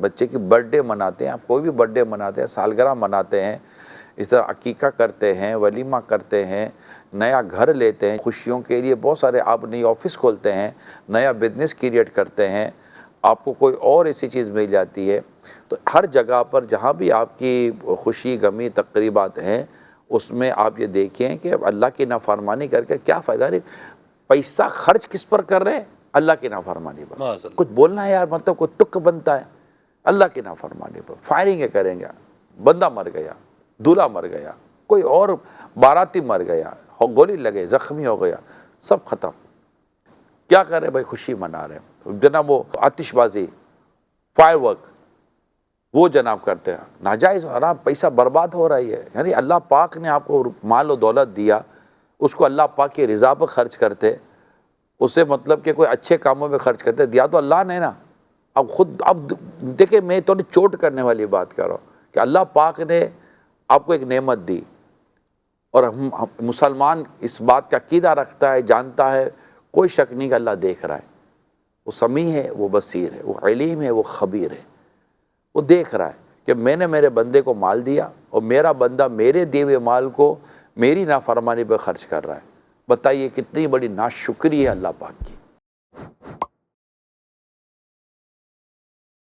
بچے کی birth day مناتے ہیں، آپ کوئی بھی برتھ ڈے مناتے ہیں، سالگرہ مناتے ہیں، اس طرح عقیقہ کرتے ہیں، ولیمہ کرتے ہیں، نیا گھر لیتے ہیں، خوشیوں کے لیے بہت سارے آپ نئی آفس کھولتے ہیں، نیا بزنس کریٹ کرتے ہیں، آپ کو کوئی اور ایسی چیز مل جاتی ہے۔ تو ہر جگہ پر جہاں بھی آپ کی خوشی غمی تقریبات ہیں، اس میں آپ یہ دیکھیں کہ اللہ کی نافرمانی کر کے کیا فائدہ ہے۔ پیسہ خرچ کس پر کر رہے ہیں؟ اللہ کی نافرمانی پر۔ کچھ بولنا ہے یار، مطلب کوئی تک بنتا ہے اللہ کی نافرمانی پر، فائرنگیں کریں گے، بندہ مر گیا، دولہا مر گیا، کوئی اور باراتی مر گیا، گولی لگے، زخمی ہو گیا، سب ختم۔ کیا کر رہے بھائی؟ خوشی منا رہے ہیں جناب، وہ آتش بازی، فائر ورک، وہ جناب کرتے ہیں، ناجائز حرام پیسہ برباد ہو رہی ہے۔ یعنی اللہ پاک نے آپ کو مال و دولت دیا، اس کو اللہ پاک کی رضا پر خرچ کرتے، اسے مطلب کہ کوئی اچھے کاموں میں خرچ کرتے، دیا تو اللہ نے نا۔ اب دیکھیں، میں تھوڑی چوٹ کرنے والی بات کر رہا ہوں کہ اللہ پاک نے آپ کو ایک نعمت دی، اور ہم مسلمان اس بات کا عقیدہ رکھتا ہے، جانتا ہے، کوئی شک نہیں کہ اللہ دیکھ رہا ہے، وہ سمیع ہے، وہ بصیر ہے، وہ علیم ہے، وہ خبیر ہے، وہ دیکھ رہا ہے کہ میں نے میرے بندے کو مال دیا اور میرا بندہ میرے دیے ہوئے مال کو میری نافرمانی پہ خرچ کر رہا ہے۔ بتائیے کتنی بڑی ناشکری ہے اللہ پاک کی۔